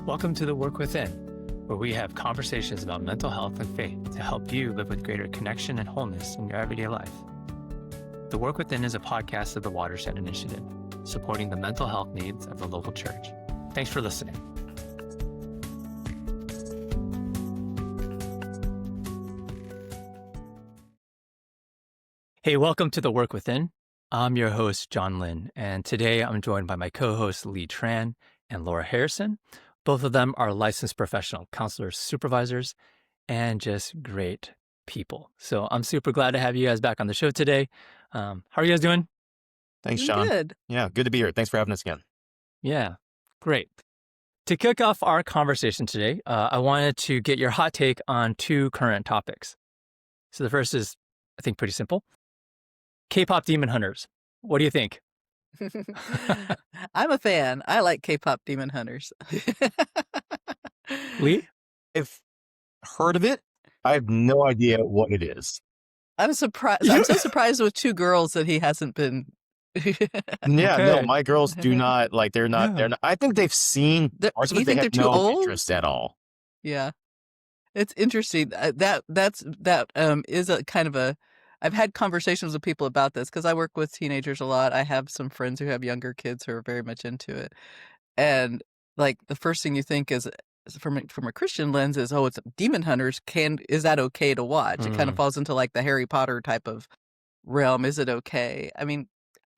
Welcome to The Work Within, where we have conversations about mental health and faith to help you live with greater connection and wholeness in your everyday life. The Work Within is a podcast of the Watershed Initiative, supporting the mental health needs of the local church. Thanks for listening. Hey, welcome to The Work Within. I'm your host, John Lin, and today I'm joined by my co-hosts Lee Tran and Laura Harrison. Both of them are licensed professional counselors, supervisors, and just great people. So I'm super glad to have you guys back on the show today. How are you guys doing? Thanks, John. Good. Yeah, good to be here. Thanks for having us again. Yeah, great. To kick off our conversation today, I wanted to get your hot take on two current topics. So the first is, I think, pretty simple. K-pop Demon Hunters. What do you think? I'm a fan. I like K-pop Demon Hunters. Lee? I've heard of it. I have no idea what it is. I'm surprised. I'm so surprised with two girls that he hasn't been. Yeah, Okay. no, my girls do not they're not. I think they've seen parts of You it. They think have they're too no old? interest at all. Yeah, it's interesting. That is a kind of a. I've had conversations with people about this because I work with teenagers a lot. I have some friends who have younger kids who are very much into it, and like the first thing you think is from a Christian lens is, oh, it's Demon Hunters. Is that okay to watch? It kind of falls into like the Harry Potter type of realm. Is it okay? I mean,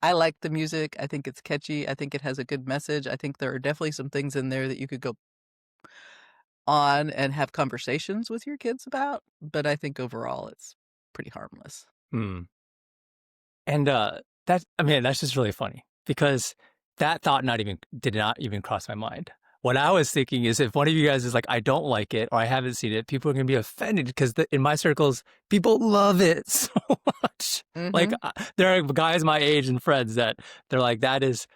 I like the music. I think it's catchy. I think it has a good message. I think there are definitely some things in there that you could go on and have conversations with your kids about. But I think overall it's pretty harmless. And that's just really funny because that thought did not even cross my mind. What I was thinking is if one of you guys is like, I don't like it or I haven't seen it, people are going to be offended because in my circles, people love it so much. Like there are guys my age and friends that they're like, that is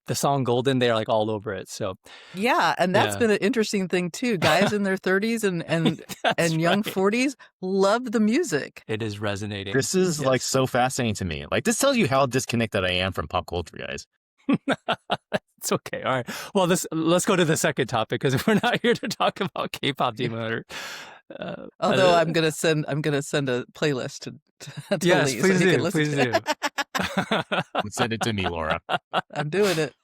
the song Golden. They're like all over it. So yeah, and that's been an interesting thing too. Guys in their 30s and young 40s love the music. It is resonating. This is like so fascinating to me. Like this tells you how disconnected I am from pop culture, guys. It's okay. All right. Well, let's go to the second topic because we're not here to talk about K-pop Demon Hunter. Although I'm gonna send a playlist to yes, Lee please so he do. can listen Please to do. Send it to me, Laura. I'm doing it.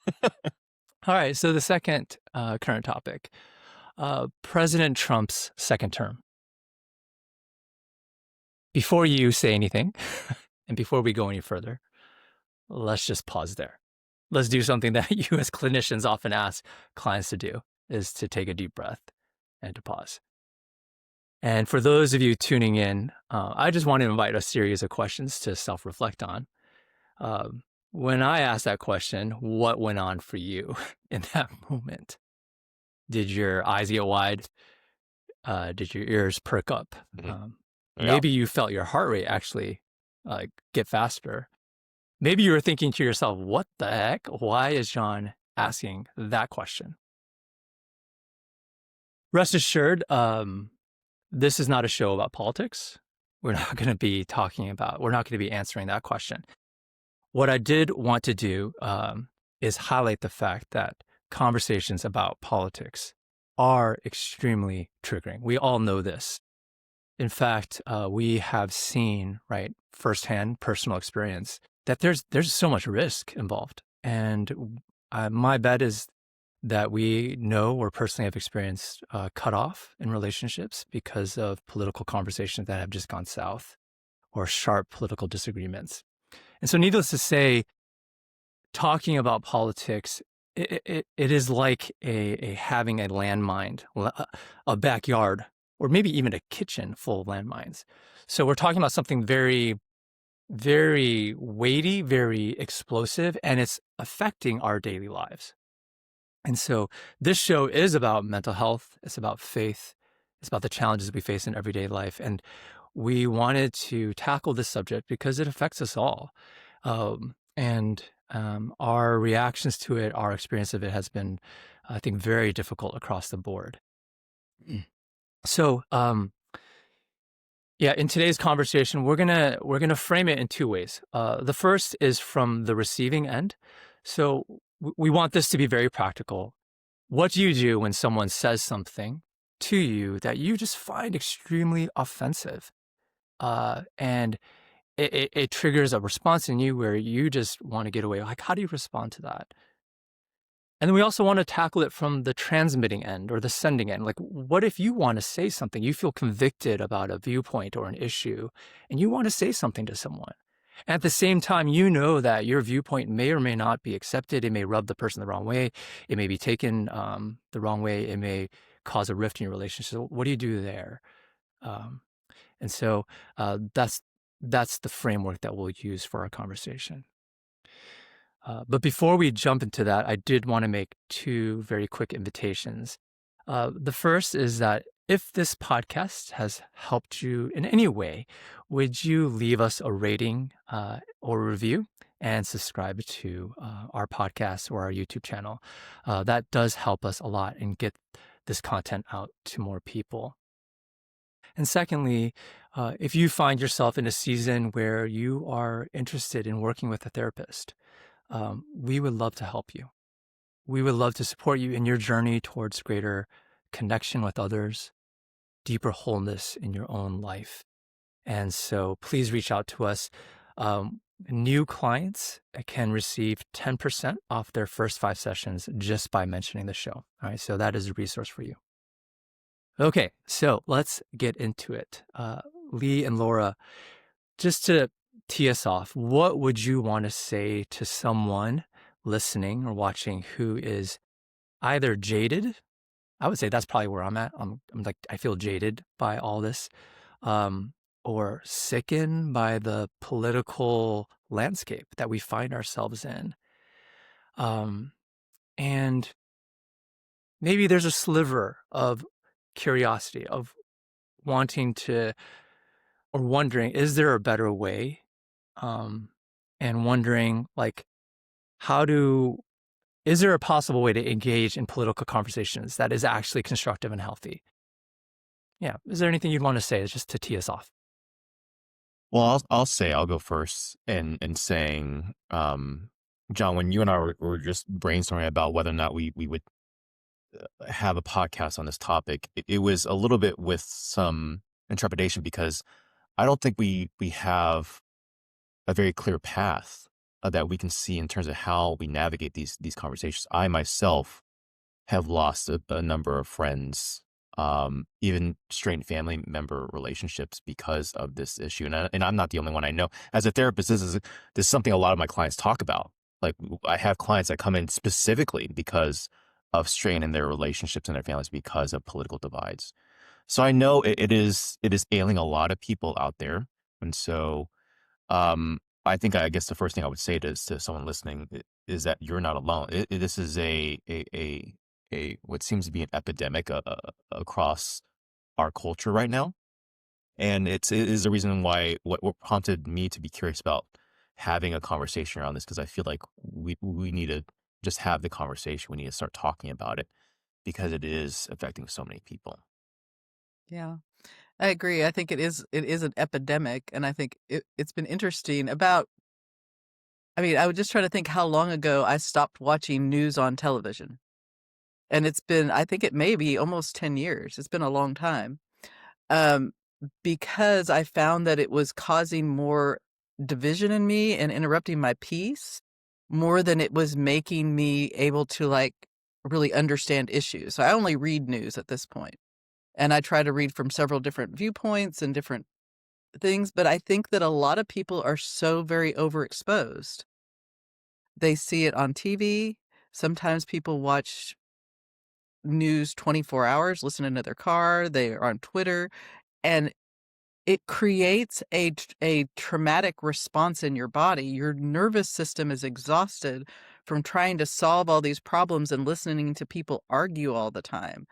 All right. So the second current topic, President Trump's second term. Before you say anything, and before we go any further, let's just pause there. Let's do something that you as clinicians often ask clients to do, is to take a deep breath and to pause. And for those of you tuning in, I just want to invite a series of questions to self-reflect on. When I asked that question, what went on for you in that moment? Did your eyes get wide? Did your ears perk up? Maybe you felt your heart rate actually get faster. Maybe you were thinking to yourself, what the heck? Why is John asking that question? Rest assured, this is not a show about politics. We're not going to be answering that question. What I did want to do is highlight the fact that conversations about politics are extremely triggering. We all know this. In fact, we have seen, firsthand personal experience, that there's so much risk involved. And my bet is that we know or personally have experienced cut off in relationships because of political conversations that have just gone south or sharp political disagreements. And so needless to say, talking about politics, it is like having a landmine, a backyard, or maybe even a kitchen full of landmines. So we're talking about something very, very weighty, very explosive, and it's affecting our daily lives. And so this show is about mental health. It's about faith. It's about the challenges we face in everyday life. And we wanted to tackle this subject because it affects us all. And our reactions to it, our experience of it has been, I think, very difficult across the board. So, in today's conversation, we're gonna frame it in two ways. The first is from the receiving end. So we want this to be very practical. What do you do when someone says something to you that you just find extremely offensive? And it triggers a response in you where you just want to get away. Like, how do you respond to that? And then we also want to tackle it from the transmitting end or the sending end. Like, what if you want to say something? You feel convicted about a viewpoint or an issue, and you want to say something to someone. At the same time, you know that your viewpoint may or may not be accepted. It may rub the person the wrong way. It may be taken the wrong way. It may cause a rift in your relationship. So what do you do there? Um, and so that's the framework that we'll use for our conversation. But before we jump into that, I did want to make two very quick invitations. The first is that if this podcast has helped you in any way, would you leave us a rating or review and subscribe to our podcast or our YouTube channel? That does help us a lot and get this content out to more people. And secondly, if you find yourself in a season where you are interested in working with a therapist, we would love to help you. We would love to support you in your journey towards greater connection with others, deeper wholeness in your own life. And so please reach out to us. New clients can receive 10% off their first 5 sessions just by mentioning the show. All right, so that is a resource for you. Okay, so let's get into it. Lee and Laura, just to tee us off, what would you want to say to someone listening or watching who is either jaded? I would say that's probably where I'm at. I'm like, I feel jaded by all this, or sickened by the political landscape that we find ourselves in. And maybe there's a sliver of curiosity, of wanting to, or wondering, is there a better way? And wondering, like, is there a possible way to engage in political conversations that is actually constructive and healthy? Yeah. Is there anything you'd want to say just to tee us off? Well, I'll go first and saying, John, when you and I were just brainstorming about whether or not we would have a podcast on this topic, it was a little bit with some intrepidation because I don't think we have a very clear path that we can see in terms of how we navigate these conversations. I myself have lost a number of friends, even strained family member relationships because of this issue. And I'm not the only one. I know as a therapist, this is something a lot of my clients talk about. Like, I have clients that come in specifically because of strain in their relationships and their families because of political divides. So I know it is ailing a lot of people out there. And so I think, I guess the first thing I would say to someone listening is that you're not alone. This is a what seems to be an epidemic across our culture right now, and it is the reason why what prompted me to be curious about having a conversation around this, because I feel like we need to just have the conversation. We need to start talking about it because it is affecting so many people. Yeah, I agree. I think it is an epidemic, and I think it's been interesting about. I mean, I would just try to think how long ago I stopped watching news on television, and it's been. I think it may be almost 10 years. It's been a long time, um, because I found that it was causing more division in me and interrupting my peace more than it was making me able to like really understand issues. So I only read news at this point. And I try to read from several different viewpoints and different things, but I think that a lot of people are so very overexposed. They see it on TV. Sometimes people watch news 24 hours, listening to their car. They are on Twitter, and it creates a traumatic response in your body. Your nervous system is exhausted from trying to solve all these problems and listening to people argue all the time.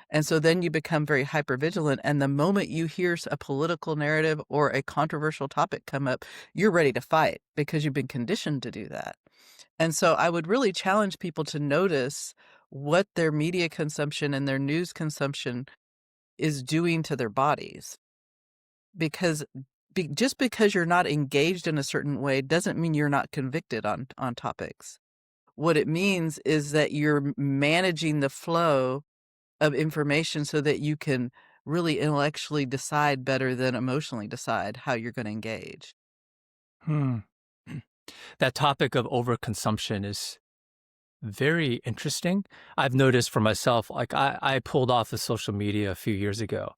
And so then you become very hypervigilant. And the moment you hear a political narrative or a controversial topic come up, you're ready to fight because you've been conditioned to do that. And so I would really challenge people to notice what their media consumption and their news consumption is doing to their bodies. Because just because you're not engaged in a certain way doesn't mean you're not convicted on topics. What it means is that you're managing the flow of information so that you can really intellectually decide better than emotionally decide how you're going to engage. Hmm. That topic of overconsumption is very interesting. I've noticed for myself, like I pulled off of social media a few years ago.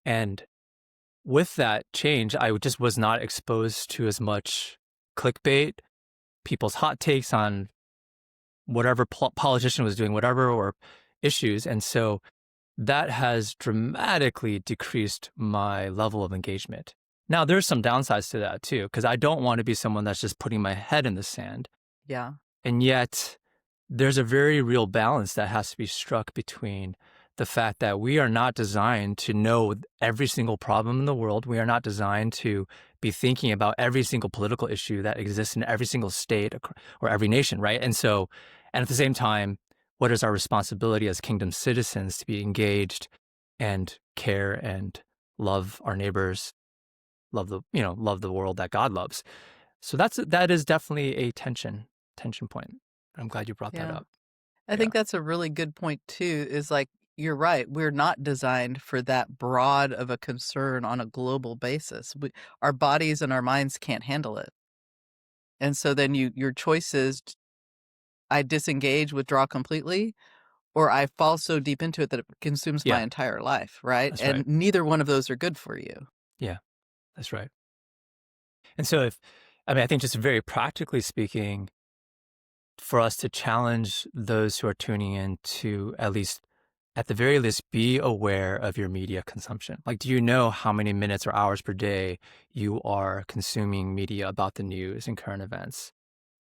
And with that change, I just was not exposed to as much clickbait, people's hot takes on whatever politician was doing, whatever, or issues. And so that has dramatically decreased my level of engagement. Now, there's some downsides to that too, because I don't want to be someone that's just putting my head in the sand. Yeah. And yet, there's a very real balance that has to be struck between the fact that we are not designed to know every single problem in the world. We are not designed to be thinking about every single political issue that exists in every single state or every nation, right? And so, and at the same time, what is our responsibility as kingdom citizens to be engaged and care and love our neighbors, love the world that God loves. So that is definitely a tension point. I'm glad you brought that Yeah. up. I think that's a really good point too, is like, you're right. We're not designed for that broad of a concern on a global basis. Our bodies and our minds can't handle it. And so then your choice is, I disengage, withdraw completely, or I fall so deep into it that it consumes my Yeah, entire life, right? that's right. And neither one of those are good for you. Yeah, that's right. And so I think just very practically speaking, for us to challenge those who are tuning in to at the very least, be aware of your media consumption. Like, do you know how many minutes or hours per day you are consuming media about the news and current events?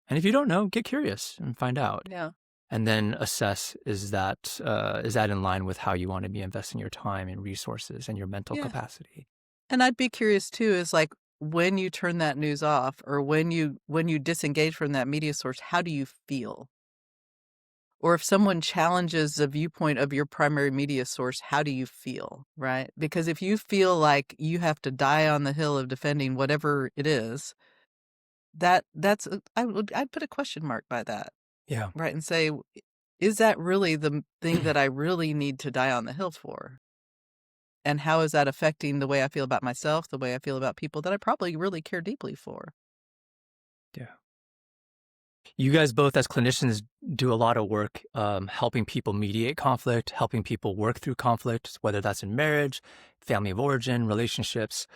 And if you don't know, get curious and find out. Yeah. And then assess, is that in line with how you want to be investing your time and resources and your mental Yeah. capacity? And I'd be curious too, is like, when you turn that news off or when you disengage from that media source, how do you feel? Or if someone challenges the viewpoint of your primary media source, how do you feel, right? Because if you feel like you have to die on the hill of defending whatever it is, I'd put a question mark by that, Yeah. right? And say, is that really the thing that I really need to die on the hill for? And how is that affecting the way I feel about myself, the way I feel about people that I probably really care deeply for? Yeah. You guys both, as clinicians, do a lot of work helping people mediate conflict, helping people work through conflict, whether that's in marriage, family of origin, relationships.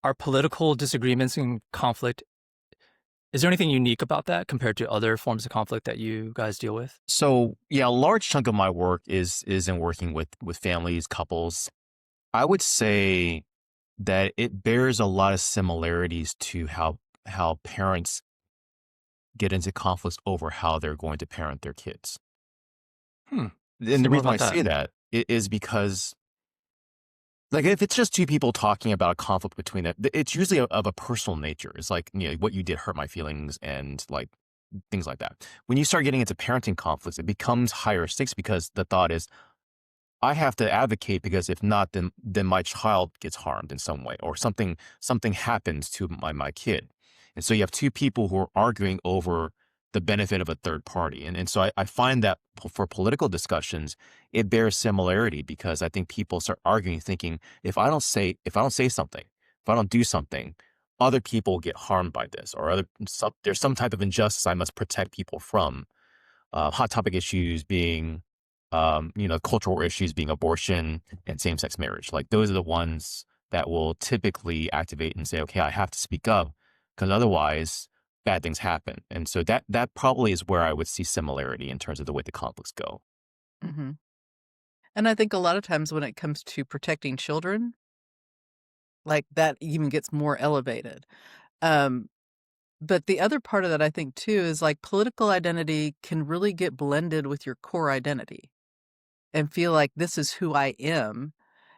Are political disagreements and conflict, is there anything unique about that compared to other forms of conflict that you guys deal with? So yeah, a large chunk of my work is in working with families, couples. I would say that it bears a lot of similarities to how parents get into conflicts over how they're going to parent their kids. Hmm. And Say the more reason why I about that. say that is because, like, if it's just two people talking about a conflict between them, it's usually of a personal nature. It's like, what you did hurt my feelings and like things like that. When you start getting into parenting conflicts, it becomes higher stakes because the thought is, I have to advocate because if not, then my child gets harmed in some way or something happens to my kid. And so you have two people who are arguing over the benefit of a third party. And so I find that for political discussions, it bears similarity because I think people start arguing thinking if I don't say something, if I don't do something, other people get harmed by this or there's some type of injustice I must protect people from. Hot topic issues being, cultural issues being abortion and same-sex marriage. Like those are the ones that will typically activate and say, okay, I have to speak up because otherwise bad things happen. And so that probably is where I would see similarity in terms of the way the conflicts go. Hmm. And I think a lot of times when it comes to protecting children, like that even gets more elevated. Um, but the other part of that I think too is like political identity can really get blended with your core identity and feel like this is who I am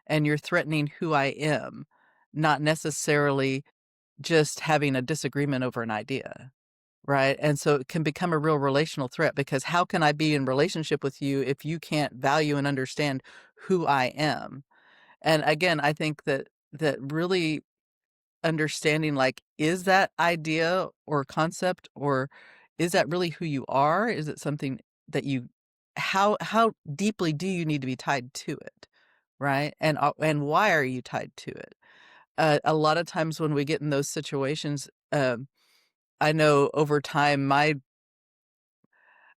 and you're threatening who I am, not necessarily just having a disagreement over an idea. Right. And so it can become a real relational threat because how can I be in relationship with you if you can't value and understand who I am? And again, I think that really understanding, like, is that idea or concept, or is that really who you are? Is it something that you how deeply do you need to be tied to it, right? And why are you tied to it? A lot of times when we get in those situations, I know over time I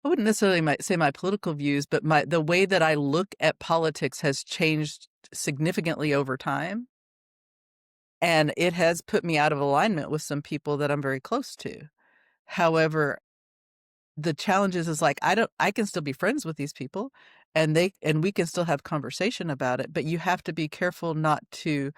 wouldn't necessarily say my political views, but the way that I look at politics has changed significantly over time, and it has put me out of alignment with some people that I'm very close to. However, the challenge is like, I can still be friends with these people, and we can still have conversation about it, but you have to be careful not to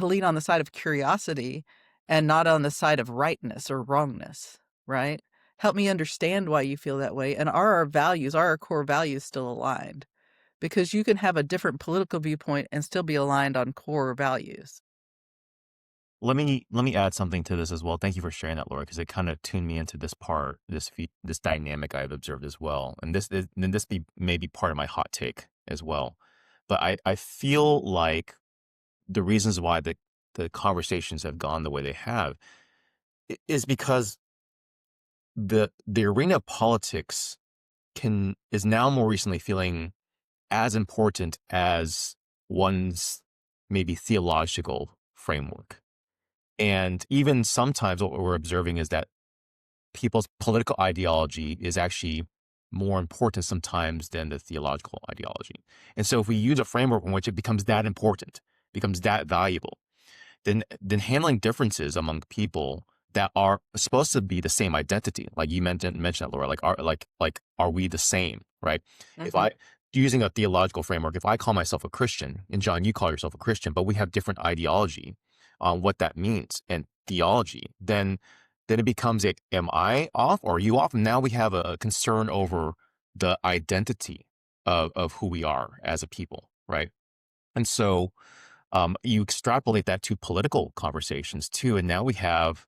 lean on the side of curiosity and not on the side of rightness or wrongness, right? Help me understand why you feel that way, and are our core values still aligned? Because you can have a different political viewpoint and still be aligned on core values. Let me add something to this as well. Thank you for sharing that, Laura, because it kind of tuned me into this part, this dynamic I've observed as well. And this may be part of my hot take as well. But I feel like the reasons why the conversations have gone the way they have is because the arena of politics is now more recently feeling as important as one's maybe theological framework. And even sometimes what we're observing is that people's political ideology is actually more important sometimes than the theological ideology. And so if we use a framework in which it becomes that important, becomes that valuable, then handling differences among people that are supposed to be the same identity, like you mentioned that, Laura, are we the same, right? If Mhm. using a theological framework, if I call myself a Christian, and John, you call yourself a Christian, but we have different ideology on what that means and theology, then it becomes am I off or are you off? And now we have a concern over the identity of who we are as a people, right? And so you extrapolate that to political conversations too, and now we have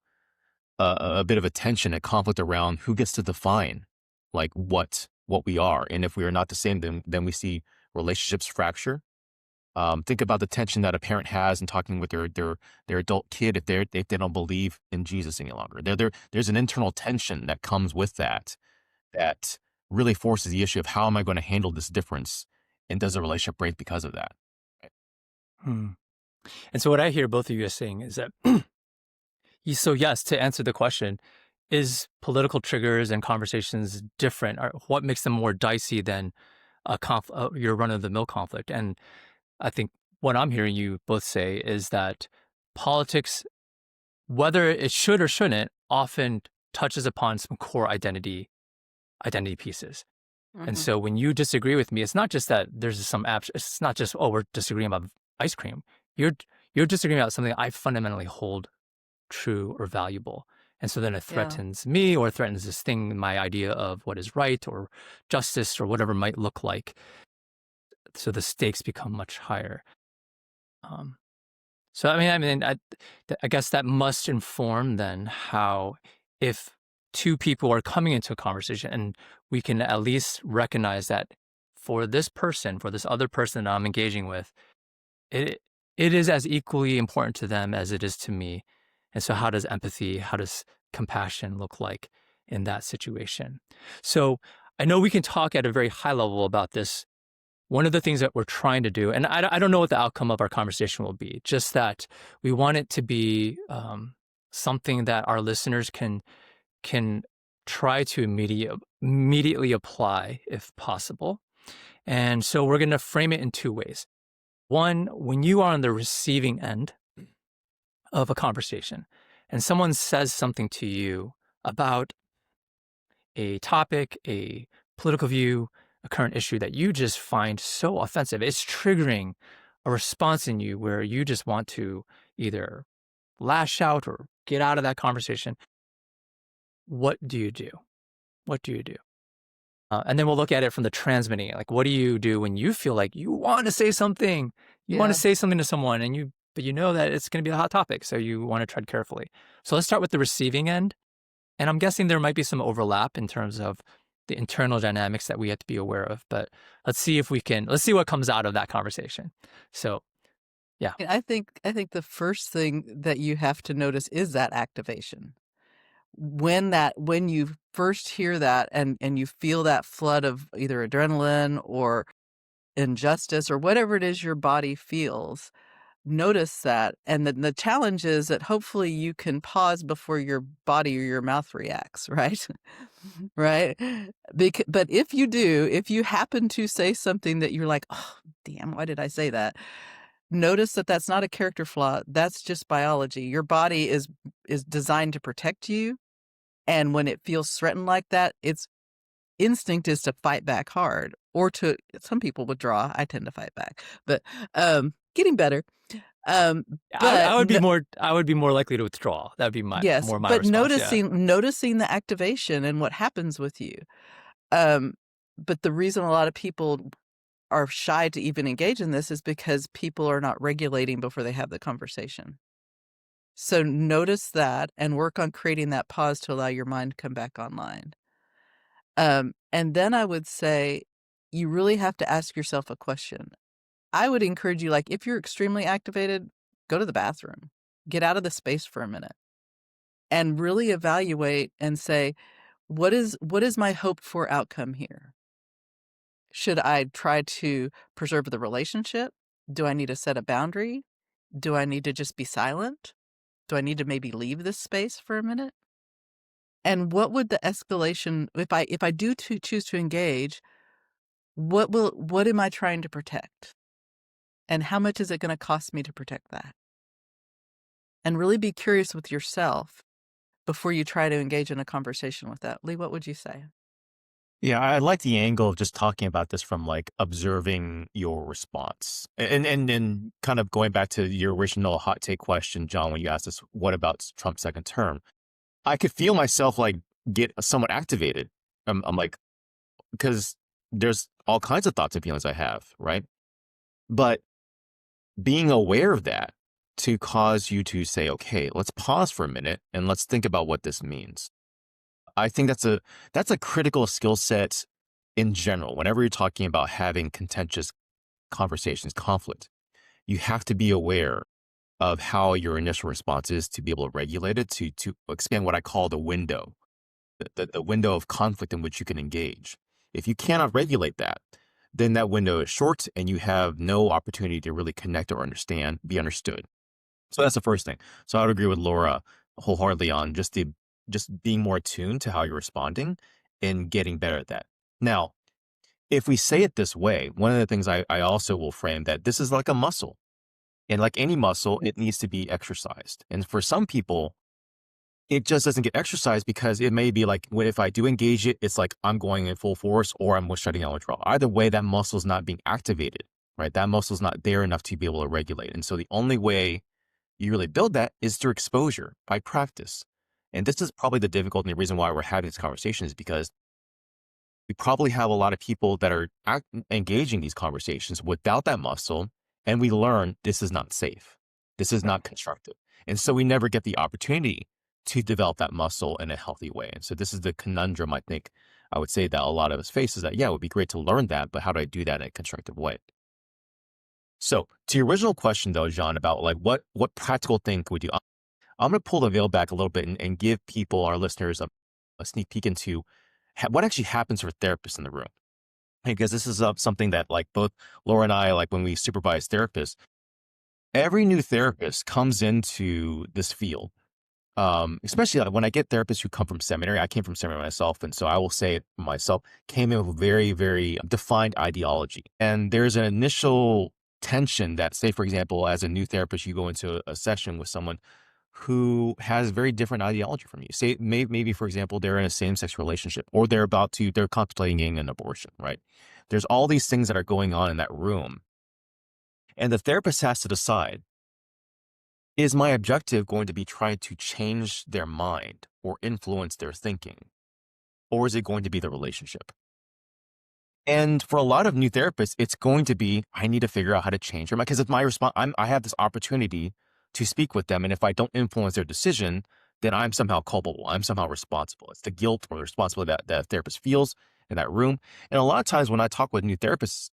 a bit of a tension, a conflict around who gets to define like what we are, and if we are not the same, then we see relationships fracture. Think about the tension that a parent has in talking with their adult kid if they don't believe in Jesus any longer. There's an internal tension that comes with that really forces the issue of how am I going to handle this difference, and does the relationship break because of that? Hmm. And so what I hear both of you are saying is that, so yes, to answer the question, is political triggers and conversations different? Or what makes them more dicey than your run-of-the-mill conflict? And I think what I'm hearing you both say is that politics, whether it should or shouldn't, often touches upon some core identity pieces. And Mhm. so when you disagree with me, it's not just that there's some it's not just, oh, we're disagreeing about ice cream. You're disagreeing about something I fundamentally hold true or valuable. And so then it Yeah. threatens me or threatens this thing, my idea of what is right or justice or whatever might look like. So the stakes become much higher. Um, so I guess that must inform then how, if two people are coming into a conversation and we can at least recognize that for this person, for this other person that I'm engaging with, it is as equally important to them as it is to me. And so how does empathy, how does compassion look like in that situation? So I know we can talk at a very high level about this. One of the things that we're trying to do, and I don't know what the outcome of our conversation will be, just that we want it to be something that our listeners can try to immediately apply if possible. And so we're going to frame it in two ways. One, when you are on the receiving end of a conversation and someone says something to you about a topic, a political view, a current issue that you just find so offensive, it's triggering a response in you where you just want to either lash out or get out of that conversation. What do you do? What do you do? And then we'll look at it from the transmitting. Like, what do you do when you feel like you want to say something? You want to Yeah. say something to someone, but you know that it's going to be a hot topic, so you want to tread carefully. So let's start with the receiving end. And I'm guessing there might be some overlap in terms of the internal dynamics that we have to be aware of. But let's see what comes out of that conversation. So Yeah. And I think the first thing that you have to notice is that activation. When you first hear that and you feel that flood of either adrenaline or injustice or whatever it is your body feels, notice that. And then the challenge is that hopefully you can pause before your body or your mouth reacts, right? Right? But if you happen to say something that you're like, oh, damn, why did I say that? Notice that that's not a character flaw. That's just biology. Your body is designed to protect you. And when it feels threatened like that, its instinct is to fight back hard or to some people withdraw. I tend to fight back, but getting better. Um, I but would be more likely to withdraw. That would be my yes, more my but response. Yeah. noticing the activation and what happens with you. Um, but the reason a lot of people are shy to even engage in this is because people are not regulating before they have the conversation. So notice that and work on creating that pause to allow your mind to come back online. And then I would say you really have to ask yourself a question. I would encourage you, like, if you're extremely activated, go to the bathroom, get out of the space for a minute and really evaluate and say, what is my hoped for outcome here? Should I try to preserve the relationship? Do I need to set a boundary? Do I need to just be silent? Do I need to maybe leave this space for a minute? And what would the escalation, if I do choose to engage, what am I trying to protect? And how much is it going to cost me to protect that? And really be curious with yourself before you try to engage in a conversation with that. Lee, what would you say? Yeah, I like the angle of just talking about this from like observing your response. And kind of going back to your original hot take question, John, when you asked us, what about Trump's second term? I could feel myself like get somewhat activated. I'm like, because there's all kinds of thoughts and feelings I have, right? But being aware of that to cause you to say, okay, let's pause for a minute and let's think about what this means. I think that's a critical skill set in general. Whenever you're talking about having contentious conversations, conflict, you have to be aware of how your initial response is to be able to regulate it, to expand what I call the window, the window of conflict in which you can engage. If you cannot regulate that, then that window is short and you have no opportunity to really connect or understand, be understood. So that's the first thing. So I would agree with Laura wholeheartedly on just being more attuned to how you're responding and getting better at that. Now, if we say it this way, one of the things I also will frame that this is like a muscle. And like any muscle, it needs to be exercised. And for some people, it just doesn't get exercised because it may be like, if I do engage it, it's like I'm going in full force or I'm shutting down withdrawal. Either way, that muscle is not being activated, right? That muscle is not there enough to be able to regulate. And so the only way you really build that is through exposure by practice. And this is probably the difficulty and the reason why we're having this conversation is because we probably have a lot of people that are engaging these conversations without that muscle. And we learn this is not safe. This is not constructive. And so we never get the opportunity to develop that muscle in a healthy way. And so this is the conundrum, I think, I would say that a lot of us face is that, yeah, it would be great to learn that, but how do I do that in a constructive way? So to your original question though, John, about like what practical thing could we do? I'm going to pull the veil back a little bit and give people, our listeners, a sneak peek into what actually happens for therapists in the room. Because this is something that like both Laura and I, like when we supervise therapists, every new therapist comes into this field. Especially like when I get therapists who come from seminary, I came from seminary myself. And so I will say it myself, came in with very, very defined ideology. And there's an initial tension that, say, for example, as a new therapist, you go into a session with someone who has very different ideology from you. Say maybe, for example, they're in a same-sex relationship or they're contemplating getting an abortion, right? There's all these things that are going on in that room. And the therapist has to decide, is my objective going to be trying to change their mind or influence their thinking? Or is it going to be the relationship? And for a lot of new therapists, it's going to be, I need to figure out how to change them because it's my response. I have this opportunity to speak with them. And if I don't influence their decision, then I'm somehow culpable. I'm somehow responsible. It's the guilt or the responsibility that the therapist feels in that room. And a lot of times when I talk with new therapists,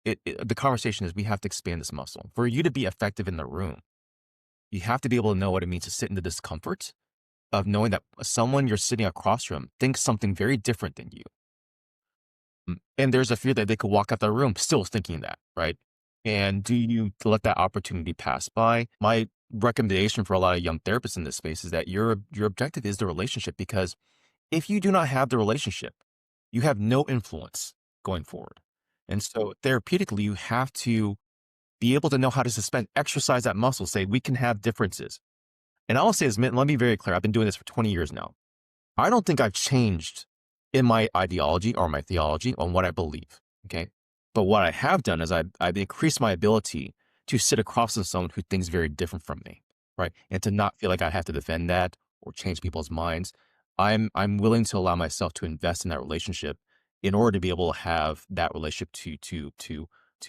the conversation is we have to expand this muscle. For you to be effective in the room, you have to be able to know what it means to sit in the discomfort of knowing that someone you're sitting across from thinks something very different than you. And there's a fear that they could walk out the room still thinking that, right? And do you let that opportunity pass by? My recommendation for a lot of young therapists in this space is that your objective is the relationship, because if you do not have the relationship, you have no influence going forward. And so therapeutically, you have to be able to know how to exercise that muscle, say we can have differences. And I'll say this, let me be very clear. I've been doing this for 20 years now. I don't think I've changed in my ideology or my theology on what I believe. Okay. But what I have done is I've increased my ability to sit across from someone who thinks very different from me. Right. And to not feel like I have to defend that or change people's minds. I'm willing to allow myself to invest in that relationship in order to be able to have that relationship to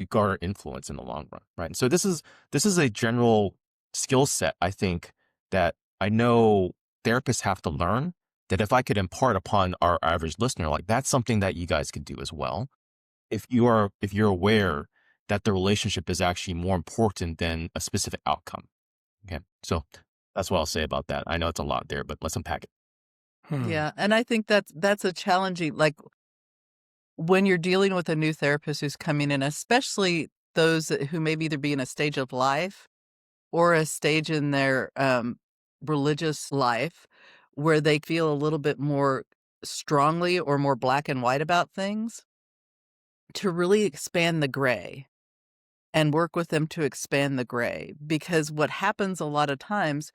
garner influence in the long run. Right. And so this is a general skill set, I think, that I know therapists have to learn, that if I could impart upon our average listener, like that's something that you guys could do as well. If you're aware that the relationship is actually more important than a specific outcome. Okay. So that's what I'll say about that. I know it's a lot there, but let's unpack it. Yeah. And I think that's a challenging, like when you're dealing with a new therapist who's coming in, especially those who may either be in a stage of life or a stage in their religious life where they feel a little bit more strongly or more black and white about things, to really expand the gray and work with them to expand the gray. Because what happens a lot of times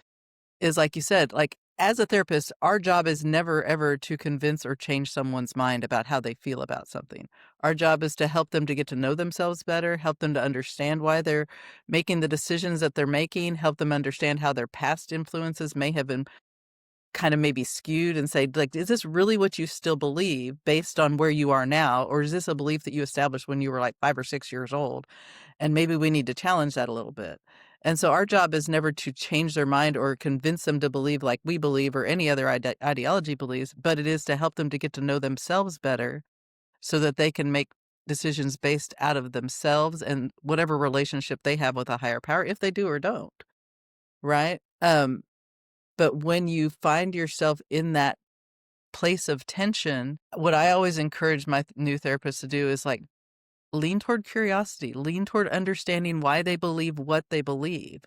is, like you said, like as a therapist, our job is never ever to convince or change someone's mind about how they feel about something. Our job is to help them to get to know themselves better, help them to understand why they're making the decisions that they're making, help them understand how their past influences may have been kind of maybe skewed, and say, like, is this really what you still believe based on where you are now? Or is this a belief that you established when you were like 5 or 6 years old? And maybe we need to challenge that a little bit. And so our job is never to change their mind or convince them to believe like we believe or any other ideology believes, but it is to help them to get to know themselves better so that they can make decisions based out of themselves and whatever relationship they have with a higher power, if they do or don't. Right? But when you find yourself in that place of tension, what I always encourage my new therapists to do is like lean toward curiosity, lean toward understanding why they believe what they believe.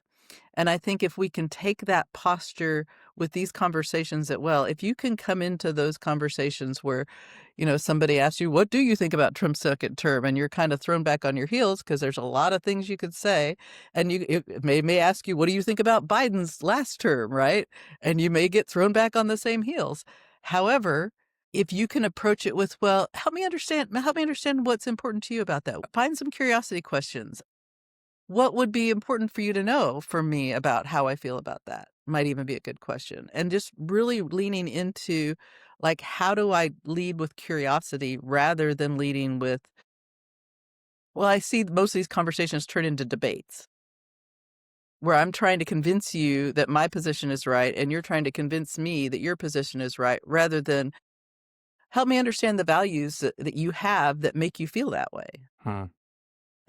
And I think if we can take that posture with these conversations if you can come into those conversations where, somebody asks you, what do you think about Trump's second term? And you're kind of thrown back on your heels because there's a lot of things you could say. And it may ask you, what do you think about Biden's last term, right? And you may get thrown back on the same heels. However, if you can approach it with, well, help me understand what's important to you about that. Find some curiosity questions. What would be important for you to know from me about how I feel about that? Might even be a good question. And just really leaning into, like, how do I lead with curiosity rather than leading with, well, I see most of these conversations turn into debates where I'm trying to convince you that my position is right and you're trying to convince me that your position is right, rather than help me understand the values that you have that make you feel that way.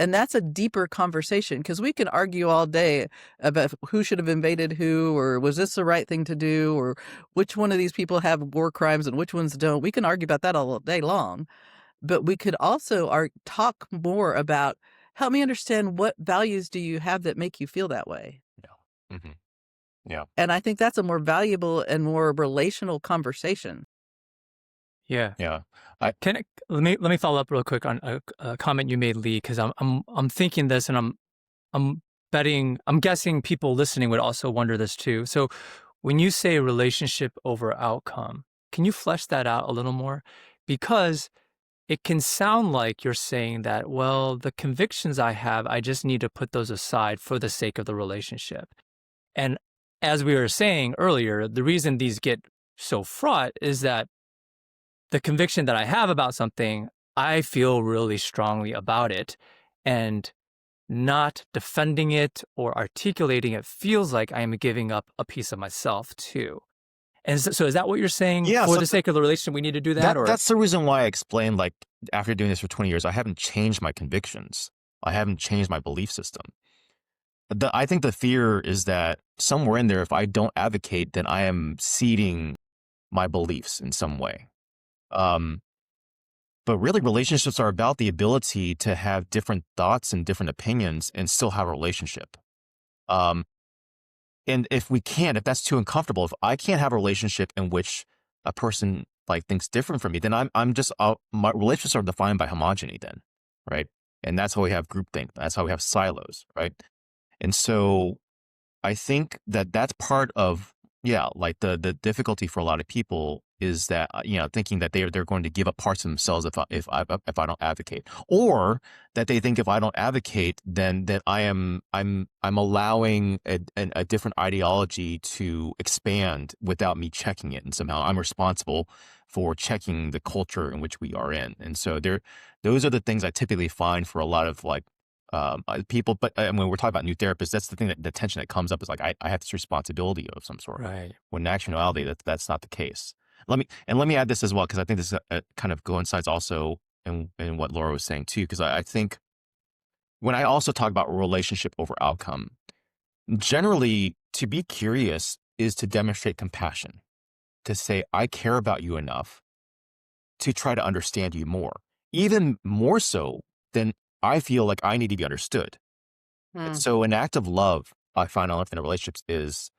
And that's a deeper conversation, because we can argue all day about who should have invaded who, or was this the right thing to do, or which one of these people have war crimes and which ones don't. We can argue about that all day long. But we could also talk more about, help me understand, what values do you have that make you feel that way? Yeah. Mm-hmm. Yeah. And I think that's a more valuable and more relational conversation. Yeah. Yeah. Let me follow up real quick on a comment you made, Lee, because I'm thinking this, and I'm guessing people listening would also wonder this too. So when you say relationship over outcome, can you flesh that out a little more? Because it can sound like you're saying that, well, the convictions I have, I just need to put those aside for the sake of the relationship. And as we were saying earlier, the reason these get so fraught is that the conviction that I have about something, I feel really strongly about it, and not defending it or articulating it feels like I am giving up a piece of myself too. And so is that what you're saying? Yeah, For so the sake of the relationship, we need to do that? Or that's the reason why I explained, like, after doing this for 20 years, I haven't changed my convictions. I haven't changed my belief system. I think the fear is that somewhere in there, if I don't advocate, then I am ceding my beliefs in some way. But really, relationships are about the ability to have different thoughts and different opinions and still have a relationship. Um, and if that's too uncomfortable, if I can't have a relationship in which a person like thinks different from me, then I'm just my relationships are defined by homogeny then, right? And that's how we have groupthink. That's how we have silos, right? And so I think that that's part of, yeah, like the difficulty for a lot of people is that, thinking that they're going to give up parts of themselves if I don't advocate, or that they think if I don't advocate, then that I'm allowing a different ideology to expand without me checking it, and somehow I'm responsible for checking the culture in which we are in. And so those are the things I typically find for a lot of like people. But when we're talking about new therapists, that's the thing, that the tension that comes up is like, I have this responsibility of some sort. right. When in actuality, that's not the case. Let me add this as well, because I think this kind of coincides also in what Laura was saying too, because I think when I also talk about relationship over outcome, generally to be curious is to demonstrate compassion, to say, I care about you enough to try to understand you more, even more so than I feel like I need to be understood. And Hmm. so an act of love I find in relationships is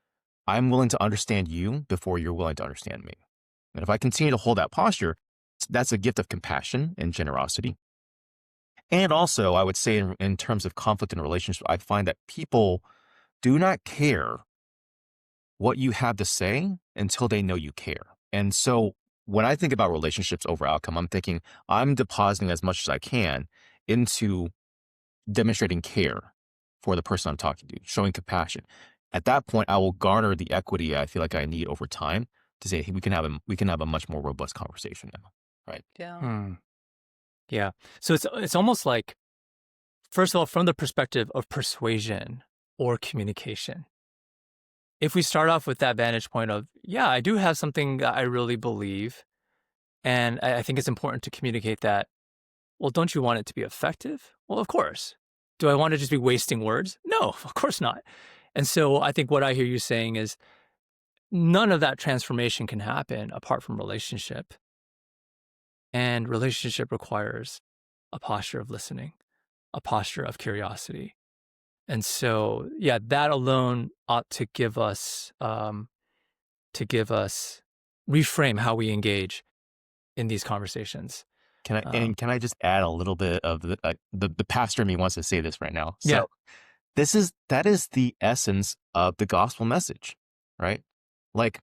I'm willing to understand you before you're willing to understand me. And if I continue to hold that posture, that's a gift of compassion and generosity. And also, I would say in terms of conflict in a relationship, I find that people do not care what you have to say until they know you care. And so when I think about relationships over outcome, I'm thinking I'm depositing as much as I can into demonstrating care for the person I'm talking to, showing compassion. At that point, I will garner the equity I feel like I need over time to say, hey, we can have a much more robust conversation now, right? Yeah. Hmm. Yeah. So it's almost like, first of all, from the perspective of persuasion or communication, if we start off with that vantage point of, yeah, I do have something that I really believe, and I think it's important to communicate that. Well, don't you want it to be effective? Well, of course. Do I want to just be wasting words? No, of course not. And so I think what I hear you saying is none of that transformation can happen apart from relationship. And relationship requires a posture of listening, a posture of curiosity. And so, yeah, that alone ought to give us reframe how we engage in these conversations. Can I just add a little bit of the pastor in me wants to say this right now. Yeah, So that is the essence of the gospel message, right? Like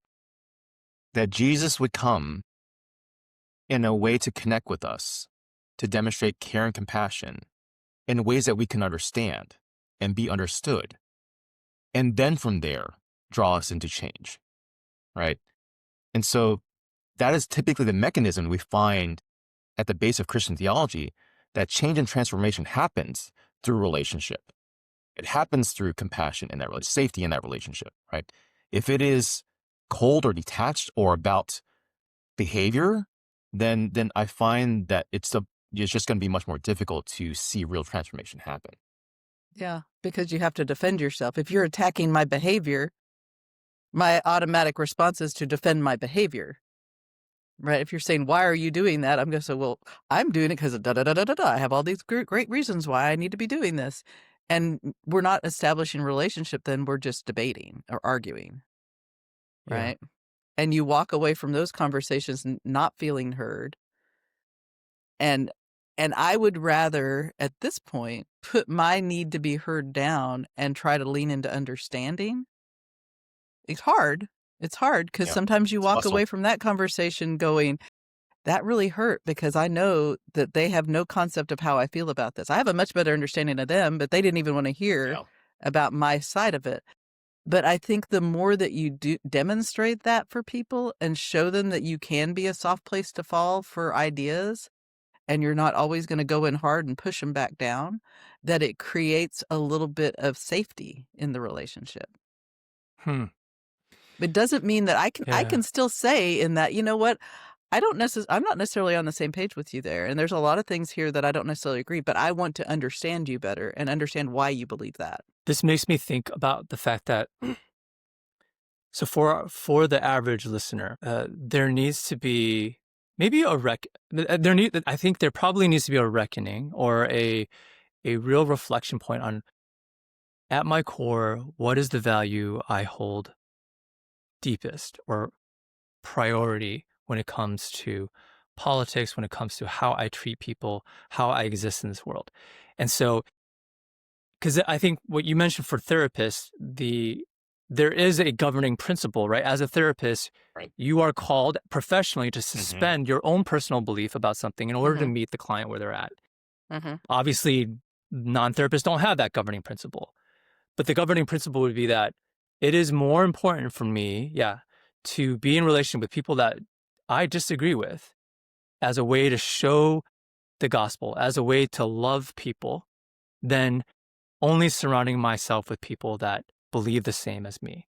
that Jesus would come in a way to connect with us, to demonstrate care and compassion in ways that we can understand and be understood. And then from there, draw us into change, right? And so that is typically the mechanism we find at the base of Christian theology, that change and transformation happens through relationship. It happens through compassion in that safety in that relationship, right? If it is cold or detached or about behavior, then I find that it's just going to be much more difficult to see real transformation happen. Yeah. Because you have to defend yourself. If you're attacking my behavior, my automatic response is to defend my behavior. Right? If you're saying, why are you doing that? I'm going to say, well, I'm doing it because da da da da da da. I have all these great reasons why I need to be doing this. And we're not establishing relationship, then we're just debating or arguing. yeah. Right? And you walk away from those conversations not feeling heard. And I would rather at this point put my need to be heard down and try to lean into understanding. It's hard. It's hard because Yeah, sometimes you it's walk muscle. away from that conversation going, that really hurt because I know that they have no concept of how I feel about this. I have a much better understanding of them, but they didn't even want to hear Yeah, about my side of it. But I think the more that you do demonstrate that for people and show them that you can be a soft place to fall for ideas and you're not always going to go in hard and push them back down, that it creates a little bit of safety in the relationship. Hmm. It doesn't mean that I Yeah. can still say in that, you know what, I'm not necessarily on the same page with you there. And there's a lot of things here that I don't necessarily agree, but I want to understand you better and understand why you believe that. This makes me think about the fact that so for the average listener, there needs to be maybe I think there probably needs to be a reckoning or a real reflection point on, at my core, what is the value I hold deepest or priority when it comes to politics, when it comes to how I treat people, how I exist in this world. And so, because I think what you mentioned for therapists, there is a governing principle, right? As a therapist, Right. you are called professionally to suspend your own personal belief about something in order to Mhm. meet the client where they're at. Mm-hmm. Obviously, non-therapists don't have that governing principle. But the governing principle would be that it is more important for me, to be in relation with people that I disagree with as a way to show the gospel, as a way to love people, than only surrounding myself with people that believe the same as me.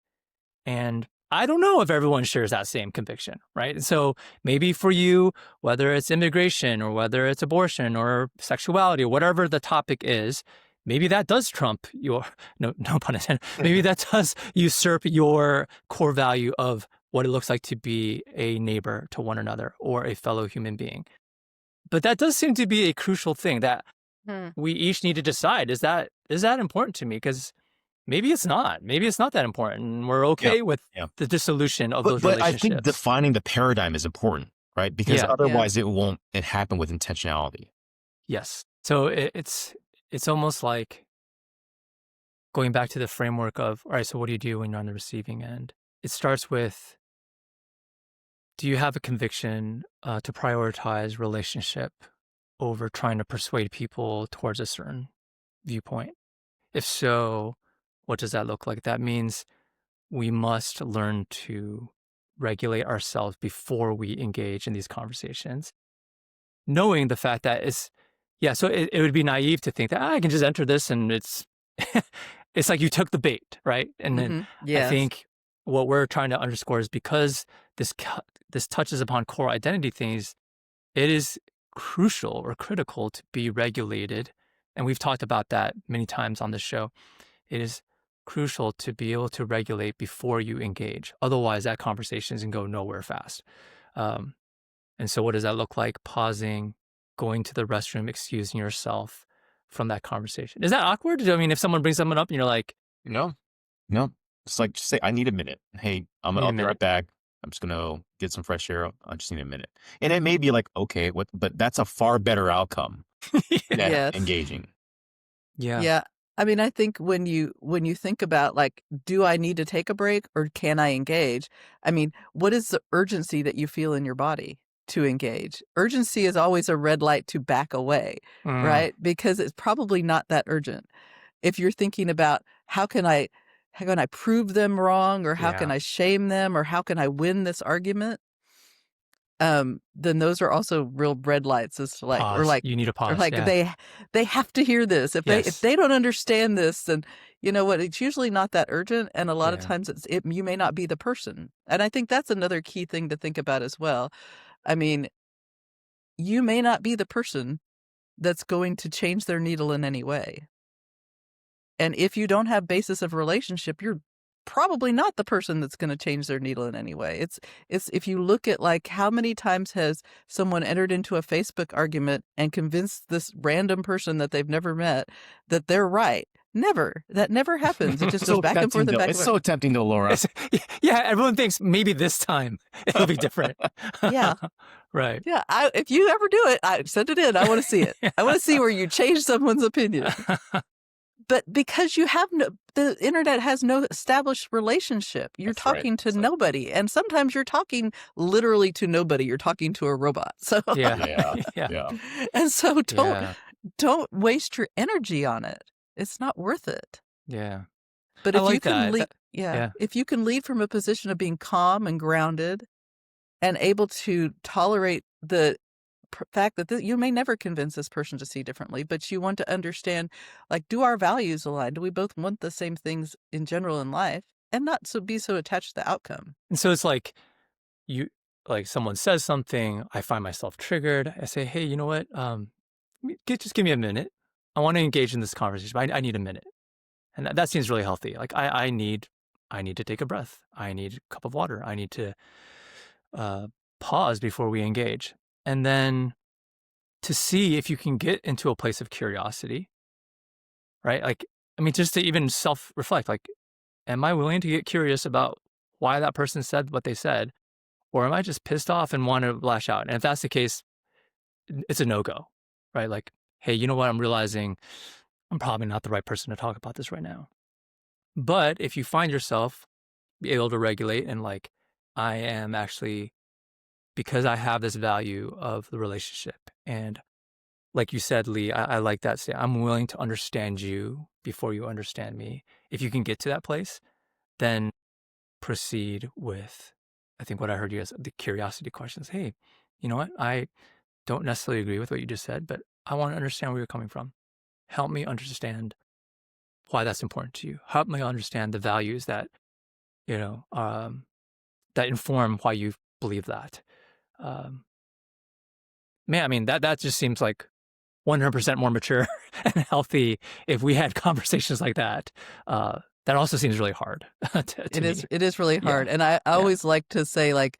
And I don't know if everyone shares that same conviction, right? And so maybe for you, whether it's immigration or whether it's abortion or sexuality or whatever the topic is, maybe that does trump your, no pun intended, maybe that does usurp your core value of what it looks like to be a neighbor to one another or a fellow human being. But that does seem to be a crucial thing that we each need to decide. Is that important to me? Because maybe it's not. Maybe it's not that important. And we're okay with the dissolution of those But I relationships. think defining the paradigm is important, right? Because otherwise it won't happen with intentionality. Yes. So it's almost like going back to the framework of, all right, so what do you do when you're on the receiving end? It starts with, do you have a conviction to prioritize relationship over trying to persuade people towards a certain viewpoint? If so, what does that look like? That means we must learn to regulate ourselves before we engage in these conversations, knowing the fact that so it would be naive to think that I can just enter this and it's it's like you took the bait, right? And then I think what we're trying to underscore is because this touches upon core identity things, it is crucial or critical to be regulated. And we've talked about that many times on the show. It is crucial to be able to regulate before you engage. Otherwise, that conversation is going to go nowhere fast. And so what does that look like? Pausing, going to the restroom, excusing yourself from that conversation. Is that awkward? I mean, if someone brings someone up and you're like... No. It's like, just say, I need a minute. Hey, I'll be right back. I'm just going to get some fresh air. I just need a minute. And it may be like, okay, but that's a far better outcome than engaging. Yeah. I mean, I think when you think about, like, do I need to take a break or can I engage? I mean, what is the urgency that you feel in your body to engage? Urgency is always a red light to back away, right? Because it's probably not that urgent. If you're thinking about how can I prove them wrong, or how can I shame them, or how can I win this argument? Then those are also real red lights. It's like, pause. or like, You need a pause. or like they have to hear this. If they don't understand this, then you know what? It's usually not that urgent, and a lot of times you may not be the person. And I think that's another key thing to think about as well. I mean, you may not be the person that's going to change their needle in any way. And if you don't have basis of relationship, you're probably not the person that's going to change their needle in any way. It's if you look at, like, how many times has someone entered into a Facebook argument and convinced this random person that they've never met that they're right? Never. That never happens. It just goes back and forth and back and forth. It's so tempting though, Laura. Everyone thinks maybe this time it'll be different. Right. Yeah. If you ever do it, send it in. I want to see it. I want to see where you change someone's opinion. But because the internet has no established relationship, you're talking to nobody. And sometimes you're talking literally to nobody. You're talking to a robot. So And so don't waste your energy on it. It's not worth it. Yeah. But if you can lead, if you can lead from a position of being calm and grounded and able to tolerate the fact that you may never convince this person to see differently, but you want to understand, like, do our values align? Do we both want the same things in general in life? and not be so attached to the outcome. And so it's like someone says something, I find myself triggered. I say, hey, you know what? Just give me a minute. I want to engage in this conversation, but I need a minute. And that seems really healthy. Like I need to take a breath. I need a cup of water. I need to pause before we engage. And then to see if you can get into a place of curiosity, right? Like, I mean, just to even self-reflect, like, am I willing to get curious about why that person said what they said? Or am I just pissed off and want to lash out? And if that's the case, it's a no-go, right? Like, hey, you know what? I'm realizing I'm probably not the right person to talk about this right now. But if you find yourself able to regulate and like, I am actually, because I have this value of the relationship. And like you said, Lee, I like that. Say, I'm willing to understand you before you understand me. If you can get to that place, then proceed with, I think what I heard you as the curiosity questions. Hey, you know what? I don't necessarily agree with what you just said, but I want to understand where you're coming from. Help me understand why that's important to you. Help me understand the values that, that inform why you believe that. Man, I mean, that just seems like 100% more mature and healthy if we had conversations like that. That also seems really hard to me. It is really hard. Yeah. And I always like to say, like,